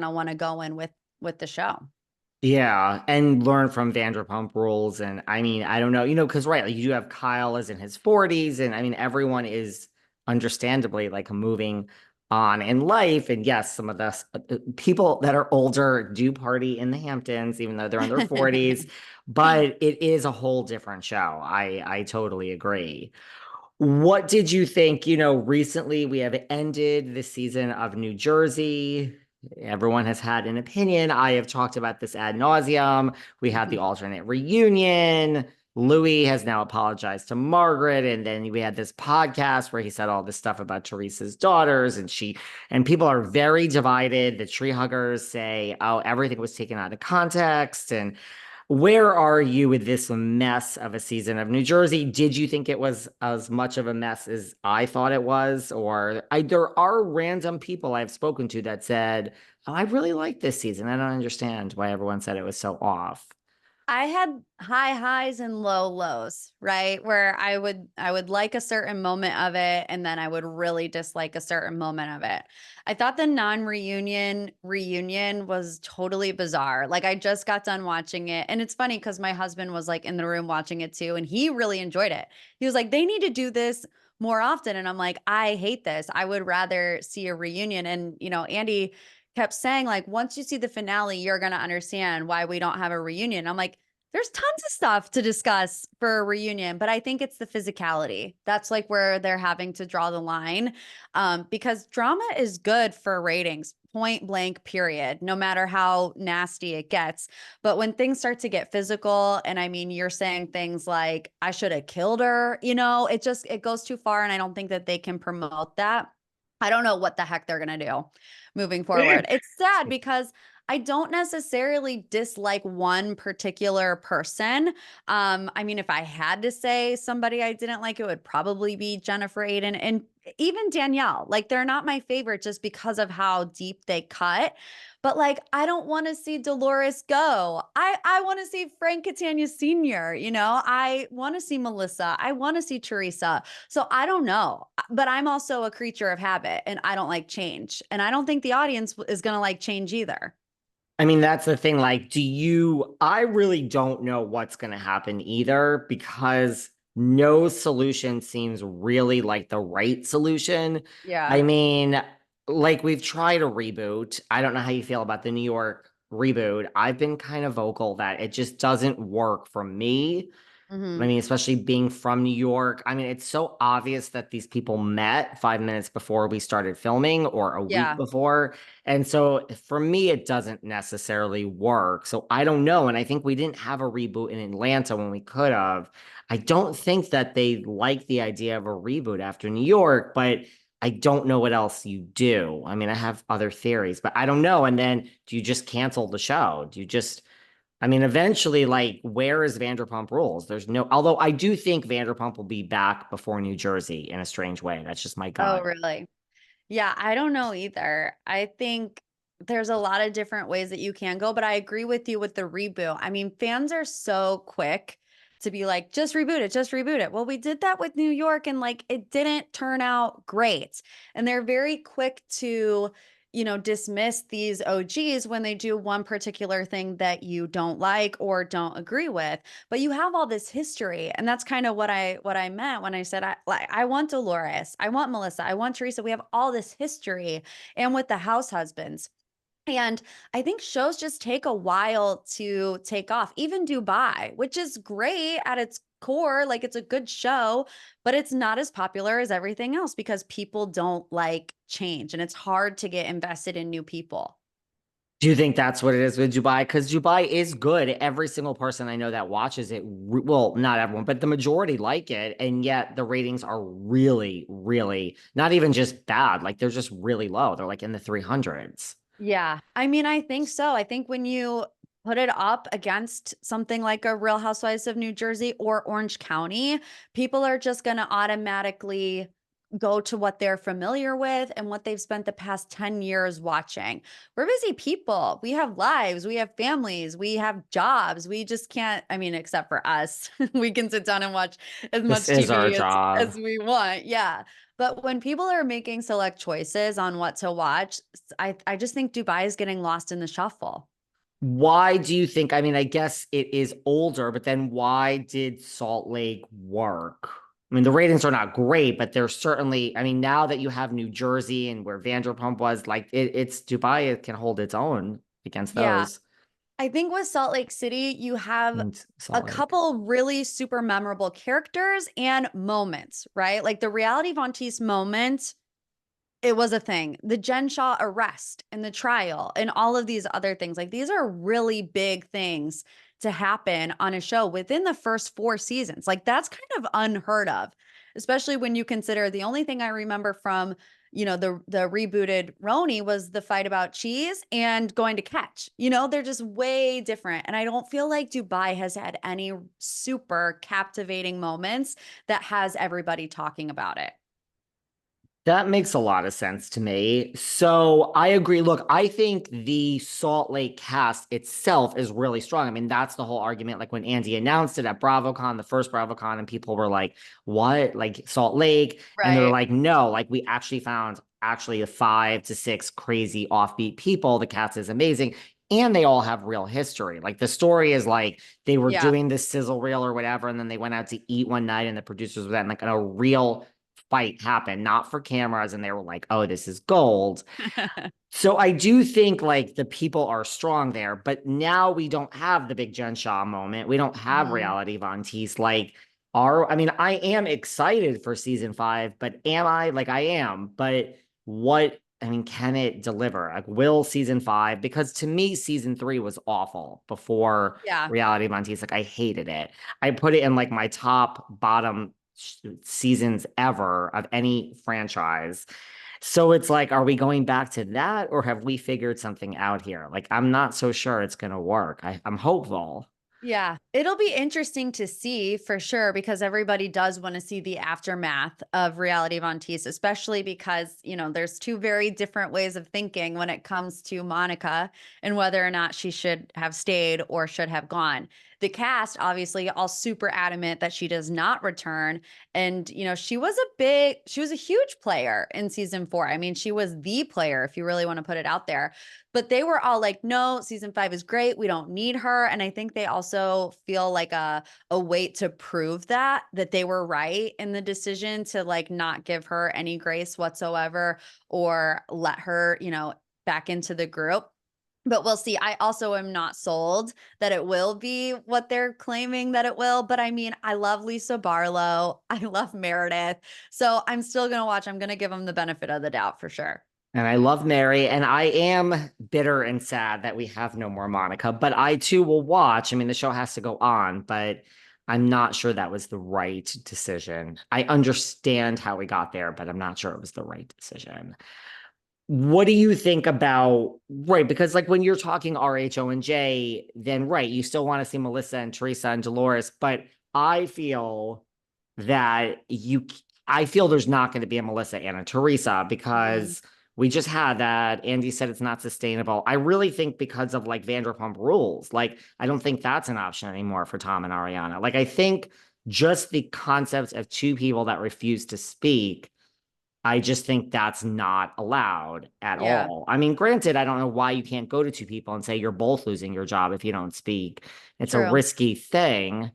to want to go in with the show. Yeah, and learn from Vanderpump Rules. And I mean, I don't know, because right, like you do have Kyle is in his 40s, and I mean, everyone is understandably like moving on in life. And yes, some of the people that are older do party in the Hamptons, even though they're in their 40s, but it is a whole different show. I totally agree. What did you think? Recently we have ended the season of New Jersey. Everyone has had an opinion. I have talked about this ad nauseum. We had the alternate reunion. Louis has now apologized to Margaret. And then we had this podcast where he said all this stuff about Teresa's daughters. And people are very divided. The TreHuggers say, oh, everything was taken out of context. And where are you with this mess of a season of New Jersey? Did you think it was as much of a mess as I thought it was? There are random people I've spoken to that said, oh, I really like this season. I don't understand why everyone said it was so off. I had high highs and low lows, right? Where I would like a certain moment of it and then I would really dislike a certain moment of it. I thought the non-reunion reunion was totally bizarre. Like I just got done watching it and it's funny cuz my husband was like in the room watching it too and he really enjoyed it. He was like they need to do this more often and I'm like I hate this. I would rather see a reunion and Andy kept saying like once you see the finale you're going to understand why we don't have a reunion. I'm like there's tons of stuff to discuss for a reunion, but I think it's the physicality. That's like where they're having to draw the line because drama is good for ratings, point blank, period, no matter how nasty it gets. But when things start to get physical, and I mean, you're saying things like, I should have killed her, it goes too far. And I don't think that they can promote that. I don't know what the heck they're going to do moving forward. It's sad because I don't necessarily dislike one particular person. I mean, if I had to say somebody I didn't like, it would probably be Jennifer Aiden and even Danielle. Like, they're not my favorite just because of how deep they cut. But like, I don't want to see Dolores go. I want to see Frank Catania Sr. I want to see Melissa. I want to see Teresa. So I don't know, but I'm also a creature of habit and I don't like change. And I don't think the audience is going to like change either. I mean, that's the thing. Like, I really don't know what's going to happen either because no solution seems really like the right solution. Yeah. I mean, like, we've tried a reboot. I don't know how you feel about the New York reboot. I've been kind of vocal that it just doesn't work for me. I Hmm. mean, especially being from New York. I mean, it's so obvious that these people met 5 minutes before we started filming or a week Yeah. before. And so for me, it doesn't necessarily work. So I don't know. And I think we didn't have a reboot in Atlanta when we could have. I don't think that they like the idea of a reboot after New York, but I don't know what else you do. I mean, I have other theories, but I don't know. And then do you just cancel the show? Do you just I mean, eventually, like, where is Vanderpump Rules? There's no, although I do think Vanderpump will be back before New Jersey in a strange way. That's just my Oh, gut. really? Yeah, I don't know either. I think there's a lot of different ways that you can go, but I agree with you with the reboot. I mean, fans are so quick to be like, just reboot it, just reboot it. Well, we did that with New York and like it didn't turn out great. And they're very quick to, dismiss these OGs when they do one particular thing that you don't like or don't agree with. But you have all this history, and that's kind of what I meant when I said I want Dolores, I want Melissa, I want Teresa. We have all this history, and with the house husbands. And I think shows just take a while to take off. Even Dubai, which is great at its core, like it's a good show, but it's not as popular as everything else because people don't like change and it's hard to get invested in new people. Do you think that's what it is with Dubai? Because Dubai is good. Every single person I know that watches it, well, not everyone, but the majority like it. And yet the ratings are really, really not even just bad. Like they're just really low. They're like in the 300s. Yeah. I mean, I think so. I think when you put it up against something like a Real Housewives of New Jersey or Orange County, people are just going to automatically go to what they're familiar with and what they've spent the past 10 years watching. We're busy people. We have lives, we have families, we have jobs. We just can't, I mean, except for us, we can sit down and watch as This much is our TV as job. we want. Yeah. But when people are making select choices on what to watch, I just think Dubai is getting lost in the shuffle. Why do you think? I mean, I guess it is older, but then why did Salt Lake work? I mean, the ratings are not great, but they're certainly, I mean, now that you have New Jersey and where Vanderpump was, like it's Dubai, it can hold its own against Yeah. those. I think with Salt Lake City, you have And a Salt Lake. couple really super memorable characters and moments, right? Like the reality Von Teese moment, it was a thing. The Jen Shaw arrest and the trial and all of these other things. Like these are really big things to happen on a show within the first 4 seasons. Like that's kind of unheard of, especially when you consider the only thing I remember from, the rebooted Roni was the fight about cheese and going to catch. They're just way different. And I don't feel like Dubai has had any super captivating moments that has everybody talking about it. That makes a lot of sense to me. So I agree. Look, I think the Salt Lake cast itself is really strong. I mean, that's the whole argument. Like when Andy announced it at BravoCon, the first BravoCon, and people were like, what? Like Salt Lake? And they're Right. like, no, like we actually found actually 5 to 6 crazy offbeat people. The cast is amazing. And they all have real history. Like the story is like they were Yeah. doing this sizzle reel or whatever, and then they went out to eat one night, and the producers were in like a real fight happened, not for cameras. And they were like, oh, this is gold. So I do think like the people are strong there, but now we don't have the big Jen Shaw moment. We don't have Mhm. reality Von Teese. I mean, I am excited for season 5, but am I like I am, but I mean, can it deliver? Like, will season 5? Because to me, season 3 was awful before Yeah. reality Von Teese. Like, I hated it. I put it in like my top bottom seasons ever of any franchise. So it's like, are we going back to that or have we figured something out here? Like, I'm not so sure it's going to work. I'm hopeful. Yeah, it'll be interesting to see for sure because everybody does want to see the aftermath of reality Von Teese, especially because, there's two very different ways of thinking when it comes to Monica and whether or not she should have stayed or should have gone. The cast, obviously, all super adamant that she does not return. And, she was a huge player in season 4. I mean, she was the player, if you really want to put it out there. But they were all like, no, season 5 is great. We don't need her. And I think they also feel like a weight to prove that they were right in the decision to like not give her any grace whatsoever or let her, back into the group. But we'll see. I also am not sold that it will be what they're claiming that it will. But I mean, I love Lisa Barlow. I love Meredith. So I'm still going to watch. I'm going to give them the benefit of the doubt for sure. And I love Mary, and I am bitter and sad that we have no more Monica, but I too will watch. I mean, the show has to go on, but I'm not sure that was the right decision. I understand how we got there, but I'm not sure it was the right decision. What do you think about right? Because like when you're talking RHONJ, then right, you still want to see Melissa and Teresa and Dolores, but I feel that I feel there's not going to be a Melissa and a Teresa Mhm. because we just had that. Andy said it's not sustainable. I really think because of like Vanderpump Rules, like I don't think that's an option anymore for Tom and Ariana. Like I think just the concept of two people that refuse to speak, I just think that's not allowed at Yeah, all. I mean, granted, I don't know why you can't go to two people and say you're both losing your job if you don't speak. It's a true. risky thing.